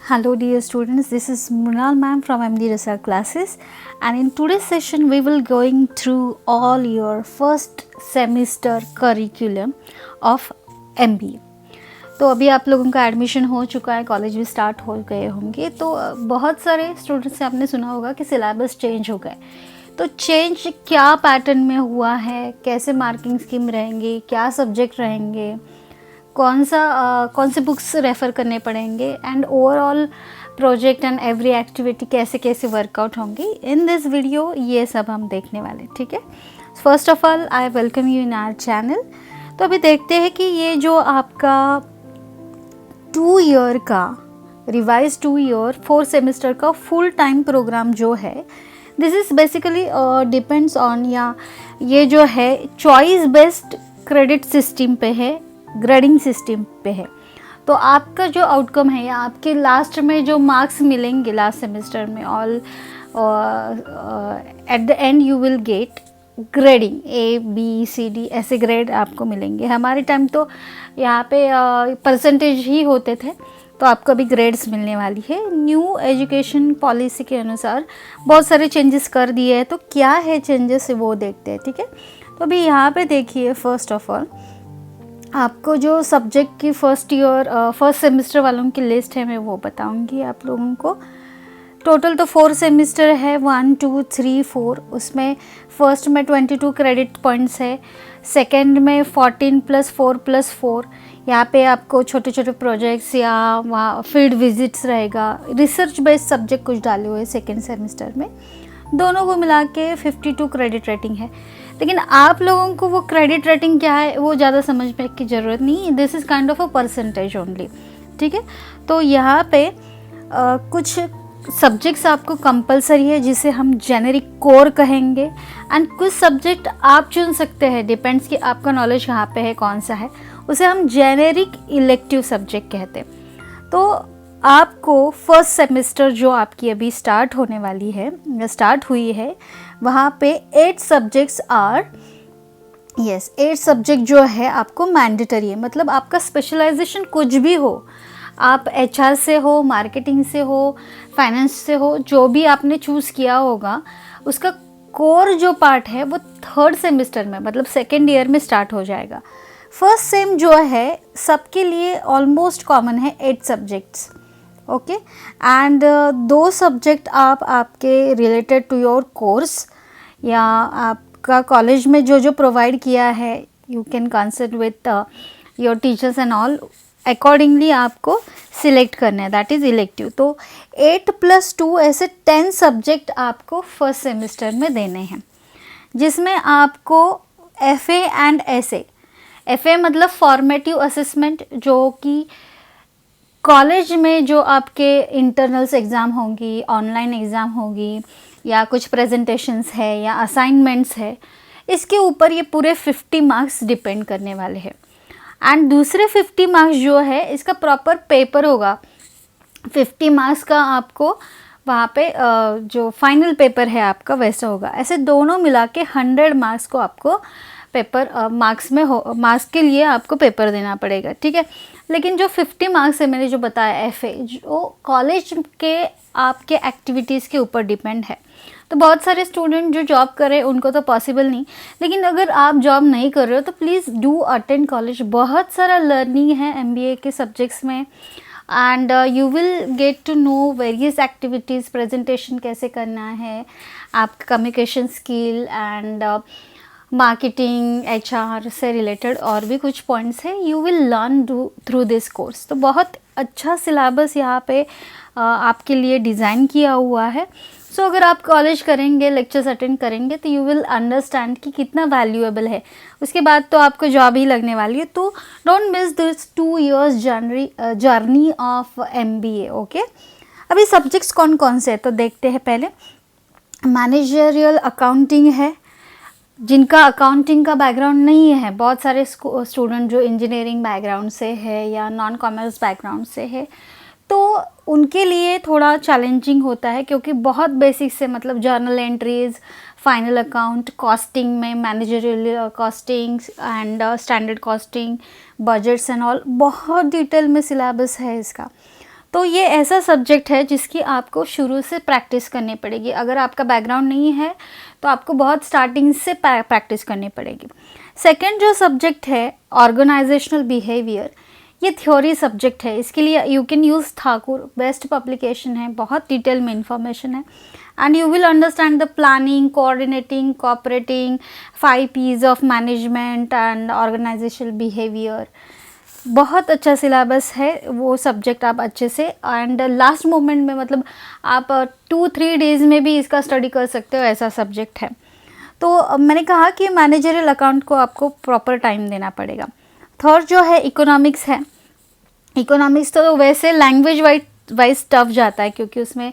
Hello dear students, this is Mrinal ma'am from MD Research classes, and in today's session we will going through all your first semester curriculum of MBA। तो अभी आप लोगों का admission हो चुका है, college भी start हो गए होंगे, तो बहुत सारे स्टूडेंट्स से आपने सुना होगा कि सिलेबस चेंज हो गए। तो चेंज क्या पैटर्न में हुआ है, कैसे मार्किंग स्कीम रहेंगे, क्या सब्जेक्ट रहेंगे, कौन से बुक्स रेफ़र करने पड़ेंगे, and overall project and every activity कैसे कैसे वर्कआउट होंगी इन दिस वीडियो, ये सब हम देखने वाले। ठीक है, first of all I welcome you in our channel. तो अभी देखते हैं कि ये जो आपका 2 ईयर का रिवाइज 2 ईयर 4 सेमेस्टर का फुल टाइम प्रोग्राम जो है, this is basically depends on, या ये जो है चॉइस बेस्ड क्रेडिट सिस्टम पे है, ग्रेडिंग सिस्टम पे है। तो आपका जो आउटकम है या आपके लास्ट में जो मार्क्स मिलेंगे लास्ट सेमेस्टर में, all at the end you will gate grading ABCD ऐसे ग्रेड आपको मिलेंगे। हमारे टाइम तो यहाँ पे परसेंटेज ही होते थे, तो आपको अभी ग्रेड्स मिलने वाली है। न्यू एजुकेशन पॉलिसी के अनुसार बहुत सारे चेंजेस कर दिए हैं, तो क्या है चेंजेस वो देखते हैं। ठीक है, तो अभी यहाँ पे देखिए, फर्स्ट ऑफ ऑल आपको जो सब्जेक्ट की फर्स्ट सेमेस्टर वालों की लिस्ट है मैं वो बताऊंगी आप लोगों को। टोटल तो 4 सेमेस्टर है, 1 2 3 4। उसमें फर्स्ट में 22 क्रेडिट पॉइंट्स है, सेकंड में 14 + 4 + 4। यहाँ पे आपको छोटे छोटे प्रोजेक्ट्स या वहाँ फील्ड विजिट्स रहेगा, रिसर्च बेस्ड सब्जेक्ट कुछ डाले हुए सेकेंड सेमेस्टर में। दोनों को मिला के 52 क्रेडिट रेटिंग है। लेकिन आप लोगों को वो क्रेडिट रेटिंग क्या है वो ज़्यादा समझने की ज़रूरत नहीं, this is kind of a percentage only. ठीक है, तो यहाँ पे कुछ सब्जेक्ट्स आपको कंपलसरी है जिसे हम जेनेरिक कोर कहेंगे, एंड कुछ सब्जेक्ट आप चुन सकते हैं, डिपेंड्स कि आपका नॉलेज कहाँ पे है, कौन सा है, उसे हम जेनेरिक इलेक्टिव सब्जेक्ट कहते हैं। तो आपको फर्स्ट सेमेस्टर जो आपकी अभी स्टार्ट होने वाली है या स्टार्ट हुई है, वहाँ पे 8 सब्जेक्ट्स आर 8 सब्जेक्ट जो है आपको मैंडेटरी है। मतलब आपका स्पेशलाइजेशन कुछ भी हो, आप HR से हो, मार्केटिंग से हो, फाइनेंस से हो, जो भी आपने चूज़ किया होगा, उसका कोर जो पार्ट है वो थर्ड सेमेस्टर में, मतलब सेकेंड ईयर में स्टार्ट हो जाएगा। फर्स्ट सेम जो है सबके लिए ऑलमोस्ट कॉमन है, 8 सब्जेक्ट्स। ओके, एंड 2 सब्जेक्ट आप आपके रिलेटेड टू योर कोर्स या आपका कॉलेज में जो जो प्रोवाइड किया है, you can consult with your teachers and all, accordingly आपको सिलेक्ट करना है, दैट इज़ इलेक्टिव। तो 8 + 2 ऐसे 10 सब्जेक्ट आपको फर्स्ट सेमेस्टर में देने हैं, जिसमें आपको FA एंड SA, FA मतलब फॉर्मेटिव असेसमेंट, जो कि कॉलेज में जो आपके इंटरनल्स एग्ज़ाम होंगी, ऑनलाइन एग्ज़ाम होगी, या कुछ प्रेजेंटेशंस है या असाइनमेंट्स है, इसके ऊपर ये पूरे 50 मार्क्स डिपेंड करने वाले हैं। एंड दूसरे 50 मार्क्स जो है इसका प्रॉपर पेपर होगा, 50 मार्क्स का आपको वहाँ पे जो फाइनल पेपर है आपका वैसा होगा। ऐसे दोनों मिला के 100 मार्क्स को आपको पेपर मार्क्स के लिए आपको पेपर देना पड़ेगा। ठीक है, लेकिन जो 50 मार्क्स है मैंने जो बताया FA, जो कॉलेज के आपके एक्टिविटीज़ के ऊपर डिपेंड है। तो बहुत सारे स्टूडेंट जो जॉब कर रहे हैं उनको तो पॉसिबल नहीं, लेकिन अगर आप जॉब नहीं कर रहे हो तो प्लीज़ डू अटेंड कॉलेज। बहुत सारा लर्निंग है MBA के सब्जेक्ट्स में, and you will get to know various activities, presentation कैसे करना है, आपका communication skill and marketing, HR से रिलेटेड और भी कुछ पॉइंट्स हैं, you will learn through this course. तो बहुत अच्छा सिलेबस यहाँ पे आपके लिए डिज़ाइन किया हुआ है। सो अगर आप कॉलेज करेंगे, लेक्चर्स अटेंड करेंगे, तो यू विल अंडरस्टैंड कि कितना वैल्यूएबल है। उसके बाद तो आपको जॉब ही लगने वाली है। तो don't miss this 2 years journey of MBA। Okay, अभी सब्जेक्ट्स कौन कौन से हैं तो देखते हैं। पहले मैनेजरियल अकाउंटिंग है, जिनका अकाउंटिंग का बैकग्राउंड नहीं है, बहुत सारे स्टूडेंट जो इंजीनियरिंग बैकग्राउंड से है या नॉन कॉमर्स बैकग्राउंड से है, तो उनके लिए थोड़ा चैलेंजिंग होता है, क्योंकि बहुत बेसिक से, मतलब journal entries, final account, costing में managerial costing and standard costing, budgets and all, बहुत डिटेल में सिलेबस है इसका। तो ये ऐसा सब्जेक्ट है जिसकी आपको शुरू से प्रैक्टिस करनी पड़ेगी। अगर आपका बैकग्राउंड नहीं है तो आपको बहुत स्टार्टिंग से प्रैक्टिस करनी पड़ेगी। सेकंड जो सब्जेक्ट है ऑर्गेनाइजेशनल बिहेवियर, ये थ्योरी सब्जेक्ट है। इसके लिए you can use Thakur, best publication है, बहुत डिटेल में इंफॉर्मेशन है। And you will understand the planning, coordinating, cooperating, 5 P's of management and organisational behaviour. बहुत अच्छा सिलेबस है वो सब्जेक्ट, आप अच्छे से एंड लास्ट मोमेंट में मतलब आप 2-3 डेज़ में भी इसका स्टडी कर सकते हो, ऐसा सब्जेक्ट है। तो मैंने कहा कि मैनेजरियल अकाउंट को आपको प्रॉपर टाइम देना पड़ेगा। थर्ड जो है इकोनॉमिक्स है। इकोनॉमिक्स तो वैसे लैंग्वेज वाइज टफ जाता है क्योंकि उसमें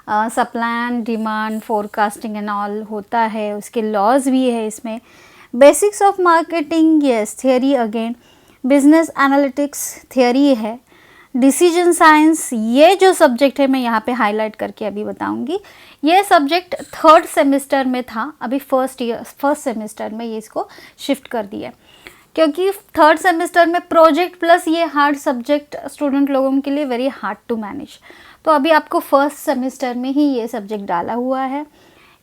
supply and demand, forecasting and all होता है, उसके लॉज भी है इसमें। Basics of marketing, yes theory again. Business analytics theory है। डिसीजन साइंस, ये जो सब्जेक्ट है मैं यहाँ पे हाईलाइट करके अभी बताऊंगी। ये सब्जेक्ट 3rd सेमेस्टर में था, अभी फर्स्ट सेमेस्टर में ये इसको शिफ्ट कर दिया क्योंकि 3rd सेमेस्टर में प्रोजेक्ट प्लस ये हार्ड सब्जेक्ट स्टूडेंट लोगों के लिए वेरी हार्ड टू मैनेज। तो अभी आपको 1st सेमेस्टर में ही ये सब्जेक्ट डाला हुआ है।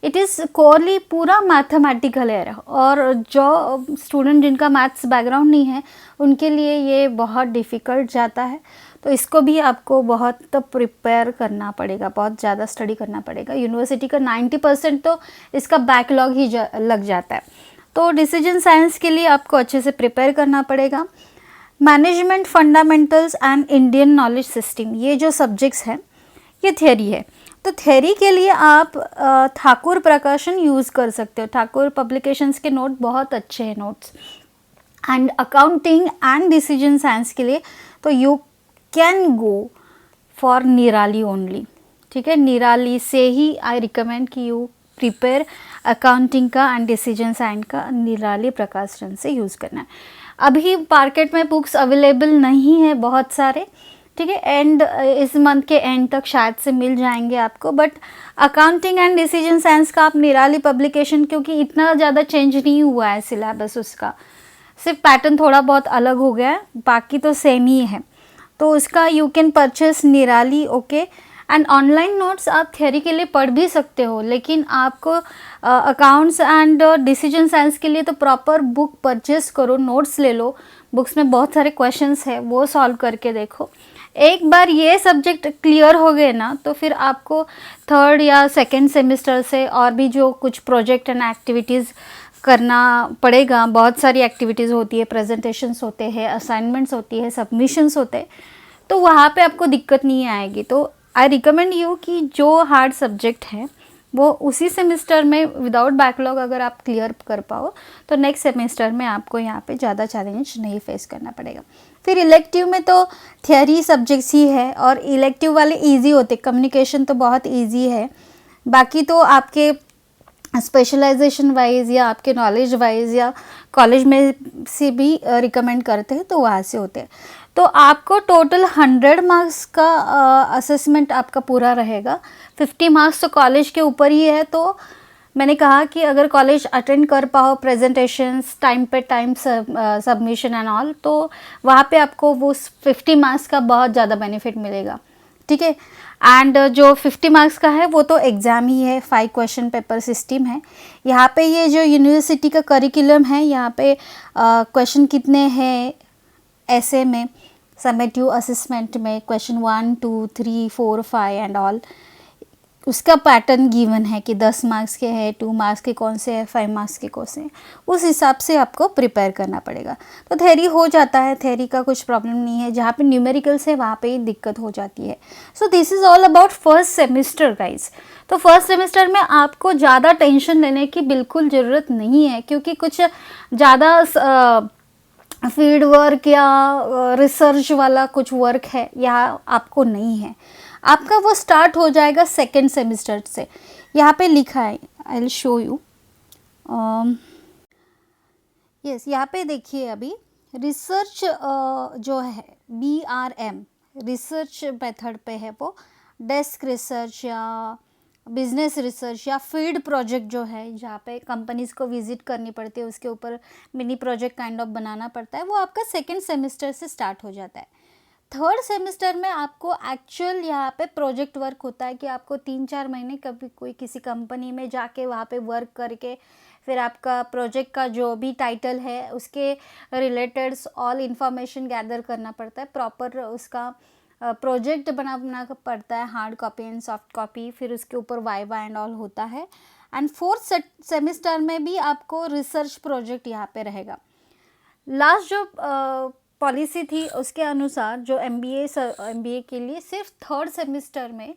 इट इज़ कोरली पूरा मैथमेटिकल है और जो स्टूडेंट जिनका मैथ्स बैकग्राउंड नहीं है उनके लिए ये बहुत डिफ़िकल्ट जाता है। तो इसको भी आपको बहुत प्रिपेयर करना पड़ेगा, बहुत ज़्यादा स्टडी करना पड़ेगा। यूनिवर्सिटी का 90% तो इसका बैकलॉग ही लग जाता है। तो डिसीजन साइंस के लिए आपको अच्छे से प्रिपेयर करना पड़ेगा। Management fundamentals and Indian knowledge system, ये जो सब्जेक्ट्स हैं ये थियरी है। तो थियरी के लिए आप ठाकुर प्रकाशन यूज़ कर सकते हो। ठाकुर पब्लिकेशंस के नोट बहुत अच्छे हैं notes. And accounting and decision science के लिए तो यू कैन गो फॉर निराली ओनली, ठीक है। निराली से ही आई रिकमेंड कि यू प्रिपेयर अकाउंटिंग का एंड डिसीजन साइंस का निराली प्रकाशन से यूज़ करना है। अभी मार्केट में बुक्स अवेलेबल नहीं है बहुत सारे, ठीक है। एंड इस मंथ के एंड तक शायद से मिल जाएंगे आपको। But accounting and decision science का आप निराली पब्लिकेशन, क्योंकि इतना ज़्यादा चेंज नहीं हुआ है सिलेबस उसका, सिर्फ पैटर्न थोड़ा बहुत अलग हो गया है, बाकी तो सेम ही है। तो उसका यू कैन परचेस निराली, ओके। एंड ऑनलाइन नोट्स आप थियरी के लिए पढ़ भी सकते हो, लेकिन आपको अकाउंट्स एंड डिसीजन साइंस के लिए तो प्रॉपर बुक परचेस करो, नोट्स ले लो। बुक्स में बहुत सारे क्वेश्चंस है, वो सॉल्व करके देखो। एक बार ये सब्जेक्ट क्लियर हो गए ना तो फिर आपको 3rd या 2nd सेमेस्टर से और भी जो कुछ प्रोजेक्ट एंड एक्टिविटीज़ करना पड़ेगा। बहुत सारी एक्टिविटीज़ होती है, प्रेजेंटेशंस होते हैं, असाइनमेंट्स होती है, सबमिशंस होते हैं, तो वहाँ पे आपको दिक्कत नहीं आएगी। तो आई रिकमेंड यू कि जो हार्ड सब्जेक्ट है वो उसी सेमेस्टर में विदाउट बैकलॉग अगर आप क्लियर कर पाओ तो नेक्स्ट सेमेस्टर में आपको यहाँ पे ज़्यादा चैलेंज नहीं फेस करना पड़ेगा। फिर इलेक्टिव में तो थियरी सब्जेक्ट्स ही है और इलेक्टिव वाले इजी होते, कम्युनिकेशन तो बहुत इजी है, बाकी तो आपके स्पेशलाइजेशन वाइज या आपके नॉलेज वाइज या कॉलेज में से भी रिकमेंड करते हैं तो वहाँ से होते हैं। तो आपको टोटल 100 मार्क्स का असेसमेंट आपका पूरा रहेगा। 50 मार्क्स तो कॉलेज के ऊपर ही है। तो मैंने कहा कि अगर कॉलेज अटेंड कर पाओ प्रेजेंटेशंस टाइम पे टाइम, सबमिशन एंड ऑल, तो वहाँ पे आपको वो 50 मार्क्स का बहुत ज़्यादा बेनिफिट मिलेगा, ठीक है। एंड जो 50 मार्क्स का है वो तो एग्ज़ाम ही है, 5 क्वेश्चन पेपर सिस्टम है। यहाँ पे ये जो यूनिवर्सिटी का करिकुलम है, यहाँ पे क्वेश्चन कितने हैं ऐसे में, समेटिव असेसमेंट में क्वेश्चन 1, 2, 3, 4, 5 एंड ऑल, उसका पैटर्न गिवन है कि 10 मार्क्स के हैं, 2 मार्क्स के कौन से हैं, 5 मार्क्स के कौन से हैं, उस हिसाब से आपको प्रिपेयर करना पड़ेगा। तो थ्योरी हो जाता है, थ्योरी का कुछ प्रॉब्लम नहीं है। जहाँ पे न्यूमेरिकल्स है वहाँ पे ही दिक्कत हो जाती है। So this is all about first semester guys. तो फर्स्ट सेमेस्टर में आपको ज़्यादा टेंशन लेने की बिल्कुल ज़रूरत नहीं है, क्योंकि कुछ ज़्यादा फील्ड वर्क या रिसर्च वाला कुछ वर्क है यहाँ आपको नहीं है। आपका वो स्टार्ट हो जाएगा 2nd सेमेस्टर से। यहाँ पे लिखा है, I will show you. Yes, यहाँ पे देखिए अभी रिसर्च जो है BRM रिसर्च मेथड पे है, वो डेस्क रिसर्च या बिजनेस रिसर्च या फील्ड प्रोजेक्ट जो है, जहाँ पे कंपनीज को विजिट करनी पड़ती है, उसके ऊपर मिनी प्रोजेक्ट काइंड ऑफ बनाना पड़ता है, वो आपका 2nd सेमेस्टर से स्टार्ट हो जाता है। थर्ड सेमेस्टर में आपको एक्चुअल यहाँ पे प्रोजेक्ट वर्क होता है कि आपको 3-4 महीने कभी कोई किसी कंपनी में जाके वहाँ पे वर्क करके फिर आपका प्रोजेक्ट का जो भी टाइटल है उसके रिलेटेड ऑल इंफॉर्मेशन गैदर करना पड़ता है, प्रॉपर उसका प्रोजेक्ट बनाना पड़ता है, hard copy and soft copy, फिर उसके ऊपर वाइवा एंड ऑल होता है। एंड फोर्थ सेमेस्टर में भी आपको रिसर्च प्रोजेक्ट यहाँ पे रहेगा। लास्ट जो पॉलिसी थी उसके अनुसार जो एमबीए के लिए सिर्फ थर्ड सेमेस्टर में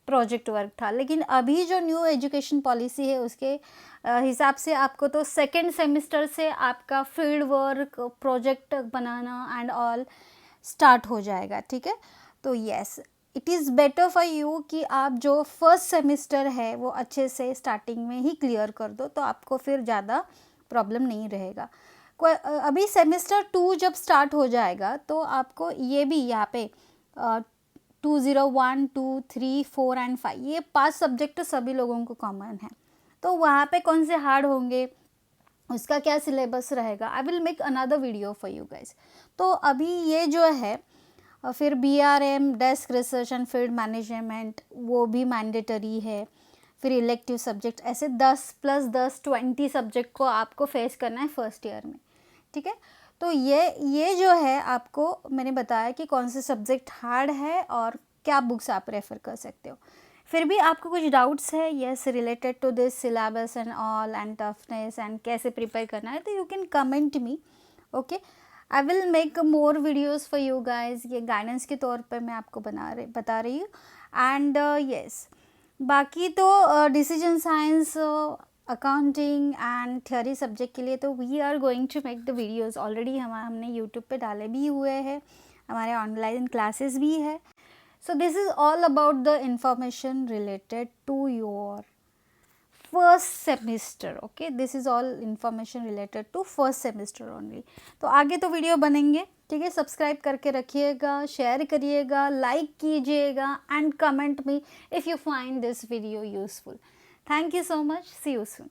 प्रोजेक्ट वर्क था, लेकिन अभी जो न्यू एजुकेशन पॉलिसी है उसके हिसाब से आपको तो सेकेंड सेमेस्टर से आपका field work, project banana and all start हो जाएगा, ठीक है। तो yes, it is better for you कि आप जो फर्स्ट सेमेस्टर है वो अच्छे से स्टार्टिंग में ही क्लियर कर दो, तो आपको फिर ज़्यादा प्रॉब्लम नहीं रहेगा। अभी सेमेस्टर 2 जब स्टार्ट हो जाएगा तो आपको ये भी यहाँ पे 201, 2, 3, 4 एंड 5 ये 5 सब्जेक्ट सभी लोगों को कॉमन है। तो वहाँ पे कौन से हार्ड होंगे, उसका क्या सिलेबस रहेगा, आई will make another video for you guys. तो अभी ये जो है फिर BRM, desk research and field management वो भी मैंडेटरी है। फिर इलेक्टिव सब्जेक्ट, ऐसे 10 + 10 20 सब्जेक्ट को आपको फेस करना है फर्स्ट ईयर में, ठीक है। तो ये जो है आपको मैंने बताया कि कौन से सब्जेक्ट हार्ड है और क्या बुक्स आप रेफ़र कर सकते हो। फिर भी आपको कुछ डाउट्स है yes related to this syllabus and all and toughness and कैसे प्रिपेयर करना है, तो you can comment me, okay. I will make more videos for you guys. ये गाइडेंस के तौर पर मैं आपको बता रही हूँ। एंड यस बाकी तो decision science, accounting and theory subject के लिए तो we are going to make the videos. Already हमने यूट्यूब पे डाले भी हुए हैं, हमारे ऑनलाइन क्लासेस भी है। So this is all about the information related to your first semester, okay. This is all information related to first semester only. तो आगे तो वीडियो बनेंगे, ठीक है। सब्सक्राइब करके रखिएगा, शेयर करिएगा, लाइक कीजिएगा and comment me if you find this video useful. Thank you so much, see you soon.